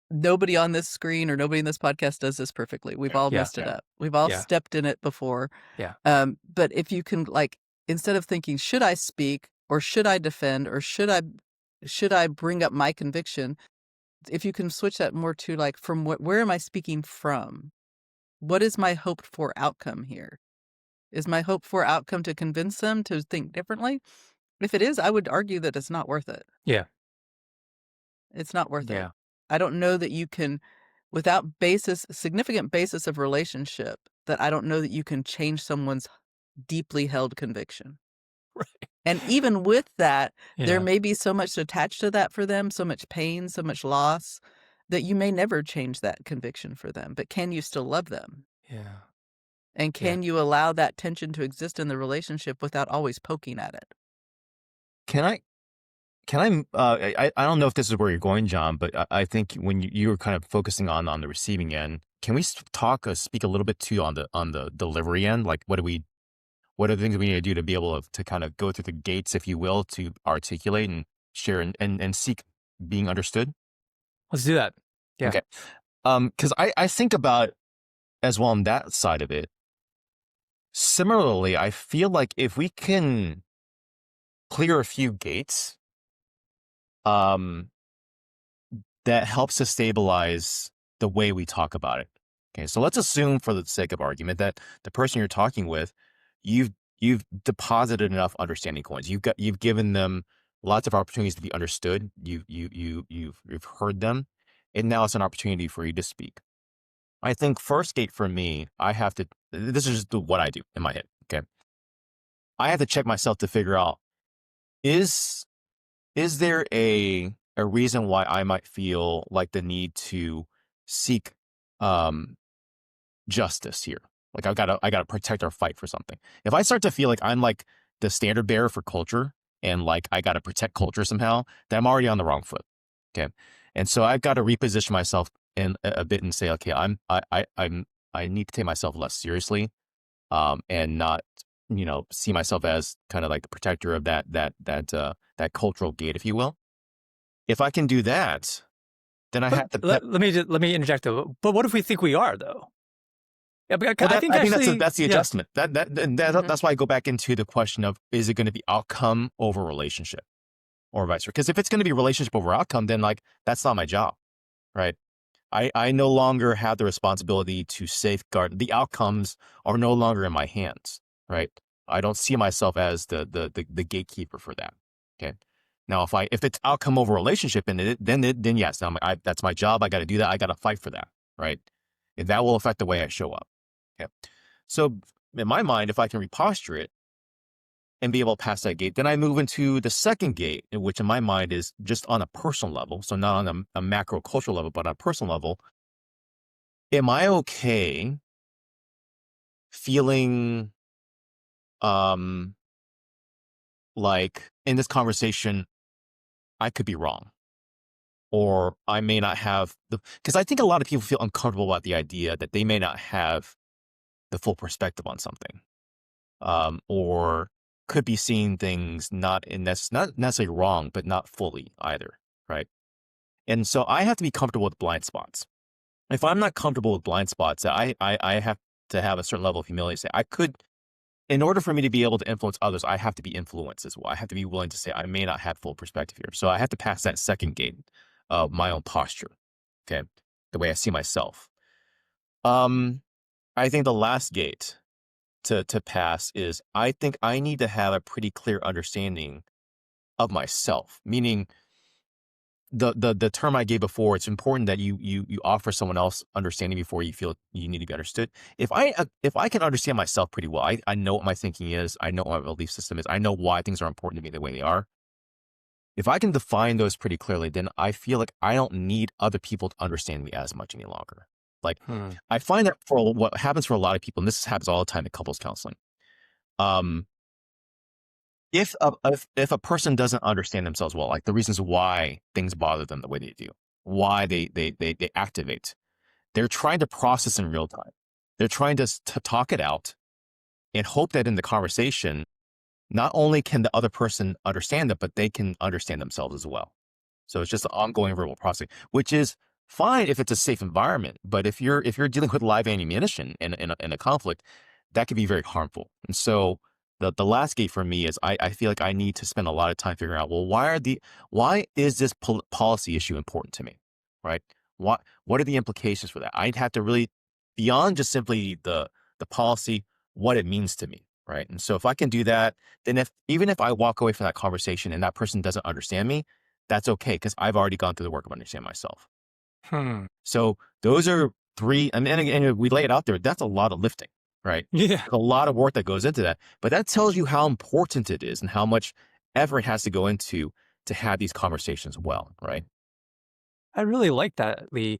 nobody on this screen or nobody in this podcast does this perfectly. We've all messed it up. We've all stepped in it before. Yeah. But if you can, like, instead of thinking, should I speak or should I defend or should I bring up my conviction, if you can switch that more to like, from where am I speaking from? What is my hoped for outcome here? Is my hope for outcome to convince them to think differently? If it is, I would argue that it's not worth it. Yeah. It's not worth it. Yeah. I don't know that you can, without significant basis of relationship, that I don't know that you can change someone's deeply held conviction. Right. And even with that, there Yeah. may be so much attached to that for them, so much pain, so much loss, that you may never change that conviction for them. But can you still love them? Yeah. And can you allow that tension to exist in the relationship without always poking at it? I don't know if this is where you're going, John, but I think when you were kind of focusing on the receiving end, can we speak a little bit too on the delivery end? Like, what are the things we need to do to be able to kind of go through the gates, if you will, to articulate and share and seek being understood? Let's do that. Yeah. Okay. Because I think about as well on that side of it. Similarly, I feel like if we can clear a few gates, that helps to stabilize the way we talk about it. Okay, so let's assume, for the sake of argument, that the person you're talking with, you've deposited enough understanding coins. You've given them lots of opportunities to be understood. You've heard them, and now it's an opportunity for you to speak. I think first gate for me, this is just what I do in my head. Okay, I have to check myself to figure out, is there a reason why I might feel like the need to seek justice here? Like I gotta protect or fight for something. If I start to feel like I'm like the standard bearer for culture and like I gotta protect culture somehow, then I'm already on the wrong foot. Okay, and so I've got to reposition myself in a bit and say, okay, I need to take myself less seriously, and not see myself as kind of like the protector of that cultural gate, if you will. If I can do that, then I have to. Let me interject though. But what if we think we are though? Yeah, I think that's the adjustment. Mm-hmm. That's why I go back into the question of, is it going to be outcome over relationship, or vice versa? Because if it's going to be relationship over outcome, then like that's not my job, right? I no longer have the responsibility to safeguard. The outcomes are no longer in my hands, right? I don't see myself as the gatekeeper for that. Okay. Now, if it's outcome over relationship, then yes, that's my job. I got to do that. I got to fight for that, right? And that will affect the way I show up. Okay. So in my mind, if I can reposture it and be able to pass that gate, then I move into the second gate, which in my mind is just on a personal level. So not on a macro cultural level, but on a personal level. Am I okay feeling like in this conversation, I could be wrong, or I may not have because I think a lot of people feel uncomfortable about the idea that they may not have the full perspective on something, or could be seeing things not not necessarily wrong, but not fully either, right? And so I have to be comfortable with blind spots. If I'm not comfortable with blind spots, I have to have a certain level of humility. Say I could, in order for me to be able to influence others, I have to be influenced as well. I have to be willing to say I may not have full perspective here. So I have to pass that second gate of my own posture. Okay, the way I see myself. Um, I think the last gate to pass is I think I need to have a pretty clear understanding of myself. Meaning the term I gave before, it's important that you offer someone else understanding before you feel you need to be understood. If I can understand myself pretty well, I know what my thinking is, I know what my belief system is, I know why things are important to me the way they are. If I can define those pretty clearly, then I feel like I don't need other people to understand me as much any longer. Like I find that for what happens for a lot of people, and this happens all the time in couples counseling. Um, if a person doesn't understand themselves well, like the reasons why things bother them the way they do, why they activate, they're trying to process in real time. They're trying to talk it out and hope that in the conversation, not only can the other person understand it, but they can understand themselves as well. So it's just an ongoing verbal processing, which is fine if it's a safe environment. But if you're dealing with live ammunition in a conflict, that could be very harmful. And so the last gate for me is I feel like I need to spend a lot of time figuring out, well, why is this policy issue important to me, right? What are the implications for that? I'd have to really, beyond just simply the policy, what it means to me, right? And so if I can do that, then even if I walk away from that conversation and that person doesn't understand me, that's okay because I've already gone through the work of understanding myself. So those are three, and we lay it out there. That's a lot of lifting, right? Yeah. A lot of work that goes into that, but that tells you how important it is and how much effort has to go into to have these conversations well, right? I really like that, Lee,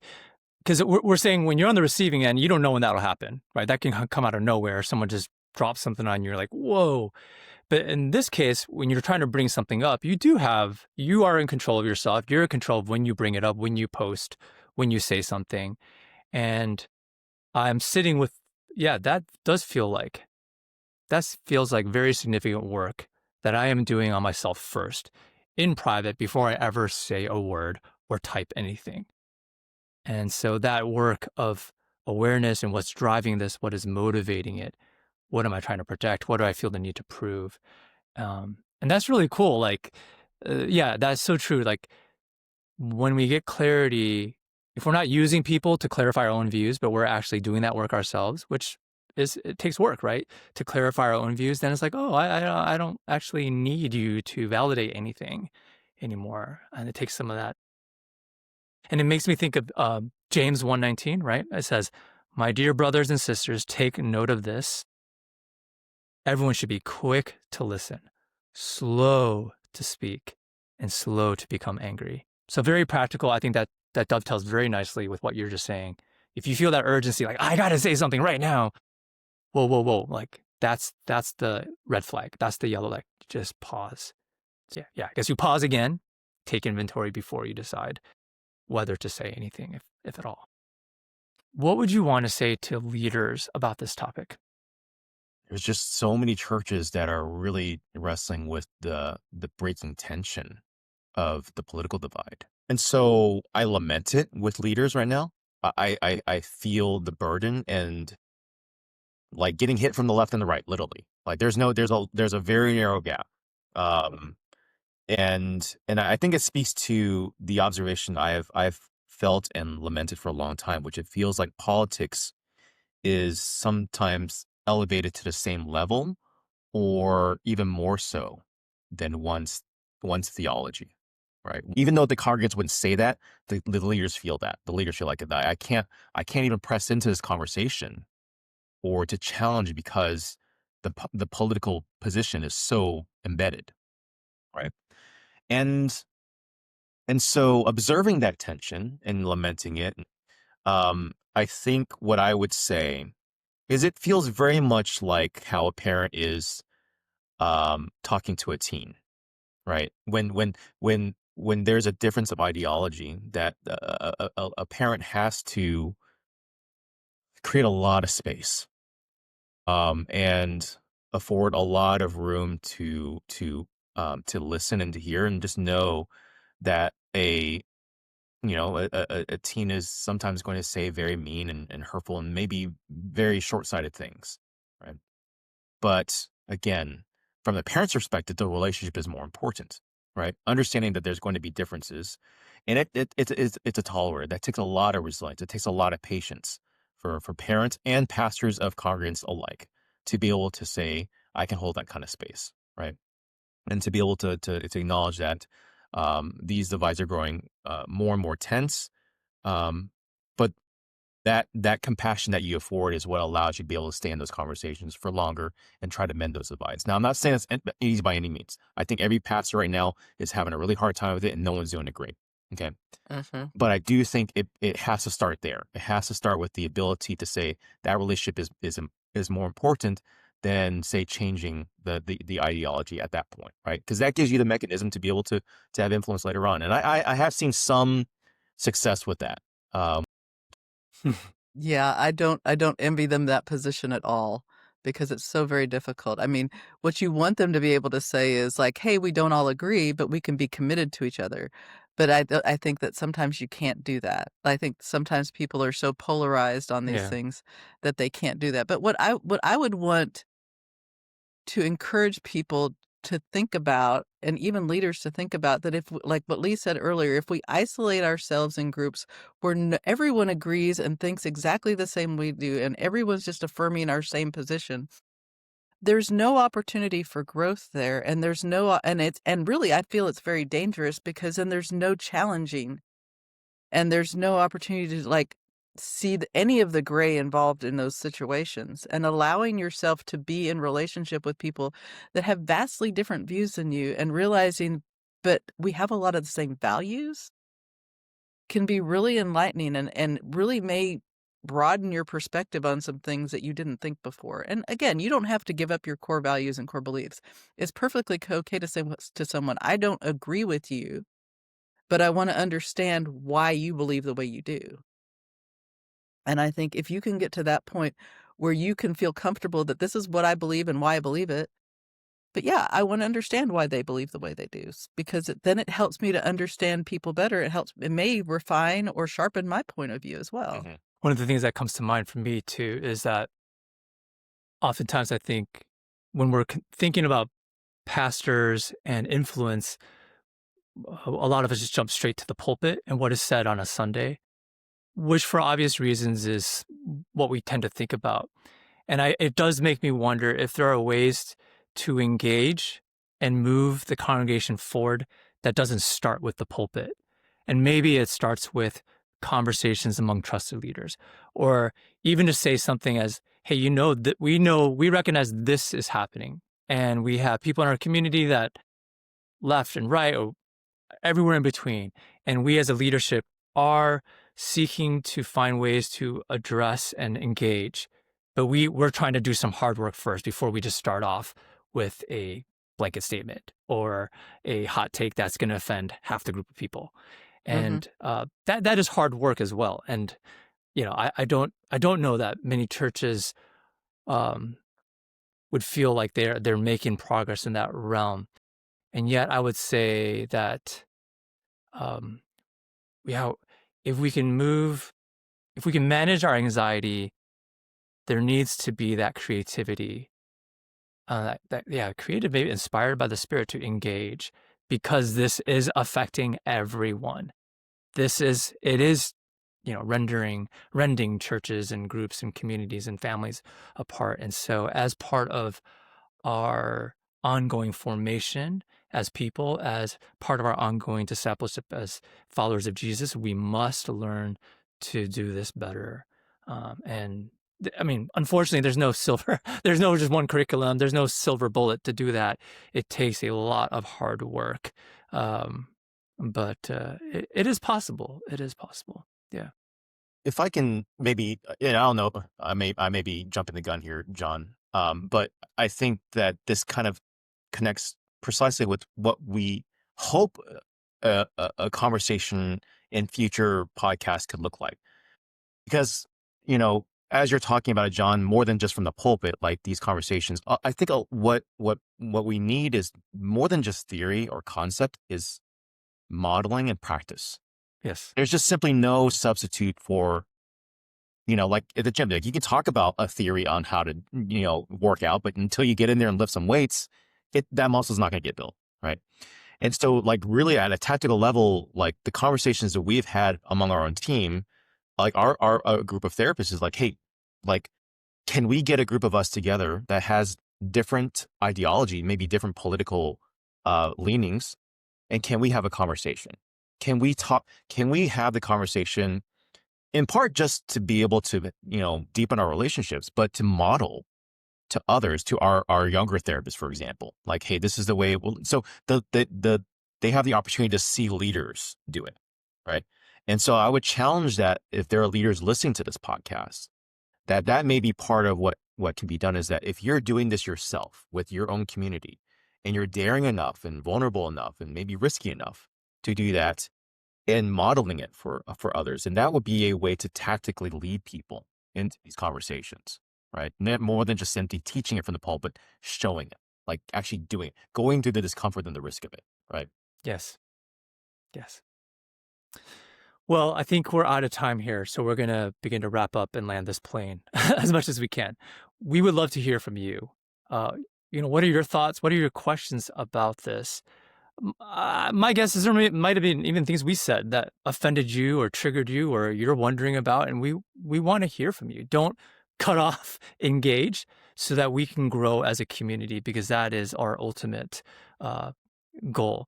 because we're saying when you're on the receiving end, you don't know when that'll happen, right? That can come out of nowhere. Someone just drops something on you, you're like, whoa. But in this case, when you're trying to bring something up, you are in control of yourself. You're in control of when you bring it up, when you post, when you say something. And I'm sitting with, that feels like very significant work that I am doing on myself first in private before I ever say a word or type anything. And so that work of awareness and what's driving this, what is motivating it, what am I trying to protect? What do I feel the need to prove? And that's really cool. Like, that's so true. Like when we get clarity, if we're not using people to clarify our own views, but we're actually doing that work ourselves, which it takes work, right? To clarify our own views, then it's like, oh, I don't actually need you to validate anything anymore. And it takes some of that. And it makes me think of James 1:19, right? It says, "My dear brothers and sisters, take note of this. Everyone should be quick to listen, slow to speak, and slow to become angry." So very practical. I think that dovetails very nicely with what you're just saying. If you feel that urgency, like, I got to say something right now. Whoa, whoa, whoa. Like that's the red flag. That's the yellow, like just pause. So yeah. I guess you pause again, take inventory before you decide whether to say anything, if at all. What would you want to say to leaders about this topic? There's just so many churches that are really wrestling with the breaking tension of the political divide. And so I lament it with leaders right now. I feel the burden and like getting hit from the left and the right, literally. Like there's a very narrow gap. And I think it speaks to the observation I've felt and lamented for a long time, which it feels like politics is sometimes elevated to the same level or even more so than one's theology, right? Even though the congregants wouldn't say that, the leaders feel that. The leaders feel like I can't even press into this conversation or to challenge because the political position is so embedded, right? And so observing that tension and lamenting it, I think what I would say is it feels very much like how a parent is talking to a teen, right? When when there's a difference of ideology, that a parent has to create a lot of space, and afford a lot of room to listen and to hear, and just know that a teen is sometimes going to say very mean and hurtful and maybe very short-sighted things, right? But again, from the parent's perspective, the relationship is more important, right? Understanding that there's going to be differences, and it's a tall order. That takes a lot of resilience. It takes a lot of patience for parents and pastors of congregants alike to be able to say, I can hold that kind of space, right? And to be able to acknowledge that these divides are growing more and more tense, but that compassion that you afford is what allows you to be able to stay in those conversations for longer and try to mend those divides. Now, I'm not saying it's easy by any means. I think every pastor right now is having a really hard time with it, and no one's doing it great. Okay. Mm-hmm. But I do think it has to start there. It has to start with the ability to say that relationship is more important than, say, changing the ideology at that point, right? Because that gives you the mechanism to be able to have influence later on. And I have seen some success with that. Yeah, I don't envy them that position at all because it's so very difficult. I mean, what you want them to be able to say is like, "Hey, we don't all agree, but we can be committed to each other." But I think that sometimes you can't do that. I think sometimes people are so polarized on these Yeah. things that they can't do that. But what I would want to encourage people to think about, and even leaders to think about, that if, like what Lee said earlier, if we isolate ourselves in groups where everyone agrees and thinks exactly the same we do, and everyone's just affirming our same position, there's no opportunity for growth there, and there's no, and really I feel it's very dangerous because then there's no challenging, and there's no opportunity to like see any of the gray involved in those situations, and allowing yourself to be in relationship with people that have vastly different views than you, and realizing but we have a lot of the same values, can be really enlightening, and really may broaden your perspective on some things that you didn't think before. And again, you don't have to give up your core values and core beliefs. It's perfectly okay to say to someone, I don't agree with you, but I want to understand why you believe the way you do. And I think if you can get to that point where you can feel comfortable that this is what I believe and why I believe it, but yeah, I want to understand why they believe the way they do, because then it helps me to understand people better. It may refine or sharpen my point of view as well. Mhm. One of the things that comes to mind for me too is that oftentimes I think when we're thinking about pastors and influence, a lot of us just jump straight to the pulpit and what is said on a Sunday, which for obvious reasons is what we tend to think about. And it does make me wonder if there are ways to engage and move the congregation forward that doesn't start with the pulpit. And maybe it starts with conversations among trusted leaders, or even to say something as, hey, we recognize this is happening. And we have people in our community that left and right, or everywhere in between. And we as a leadership are seeking to find ways to address and engage. But we're trying to do some hard work first before we just start off with a blanket statement or a hot take that's going to offend half the group of people. And that is hard work as well. And I don't know that many churches would feel like they're making progress in that realm. And yet I would say that um, yeah, if we can manage our anxiety, there needs to be that creativity, creative, maybe inspired by the Spirit to engage, because this is affecting everyone. It is, rending churches and groups and communities and families apart. And so as part of our ongoing formation as people, as part of our ongoing discipleship as followers of Jesus, we must learn to do this better. Unfortunately, there's no there's no just one curriculum, there's no silver bullet to do that. It takes a lot of hard work. But it is possible. It is possible. Yeah. If I can maybe, I don't know, I may be jumping the gun here, John. But I think that this kind of connects precisely with what we hope a conversation in future podcasts could look like. Because, you know, as you're talking about it, John, more than just from the pulpit, like these conversations, I think what we need is more than just theory or concept, is modeling and practice. Yes. There's just simply no substitute for, you know, like at the gym, like you can talk about a theory on how to, you know, work out, but until you get in there and lift some weights, that muscle's not going to get built, right? And so, like, really at a tactical level, like the conversations that we've had among our own team, like our group of therapists is like, hey, like, can we get a group of us together that has different ideology, maybe different political leanings, and can we have a conversation? Can we talk? Can we have the conversation in part just to be able to, you know, deepen our relationships, but to model to others, to our younger therapists, for example, like, hey, this is the way it will. So they have the opportunity to see leaders do it, right? And so I would challenge that if there are leaders listening to this podcast, that may be part of what can be done, is that if you're doing this yourself with your own community and you're daring enough and vulnerable enough and maybe risky enough to do that and modeling it for others, and that would be a way to tactically lead people into these conversations, right? More than just simply teaching it from the pulpit, showing it, like actually doing it, going through the discomfort and the risk of it, right? Yes. Yes. Well, I think we're out of time here, so we're going to begin to wrap up and land this plane as much as we can. We would love to hear from you. You know, what are your thoughts? What are your questions about this? My guess is there might have been even things we said that offended you or triggered you or you're wondering about, and we want to hear from you. Don't cut off, engage, so that we can grow as a community, because that is our ultimate goal.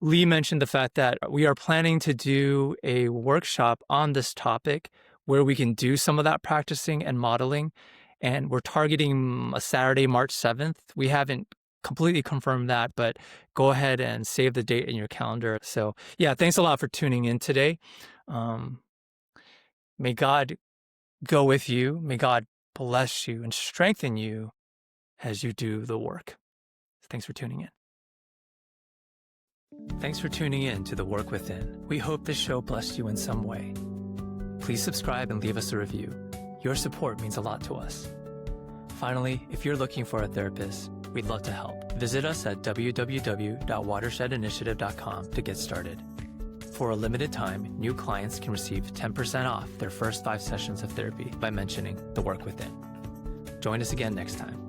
Lee mentioned the fact that we are planning to do a workshop on this topic where we can do some of that practicing and modeling. And we're targeting a Saturday, March 7th. We haven't completely confirmed that, but go ahead and save the date in your calendar. So yeah, thanks a lot for tuning in today. May God go with you. May God bless you and strengthen you as you do the work. Thanks for tuning in. Thanks for tuning in to The Work Within. We hope this show blessed you in some way. Please subscribe and leave us a review. Your support means a lot to us. Finally, if you're looking for a therapist, we'd love to help. Visit us at www.watershedinitiative.com to get started. For a limited time, new clients can receive 10% off their first 5 sessions of therapy by mentioning The Work Within. Join us again next time.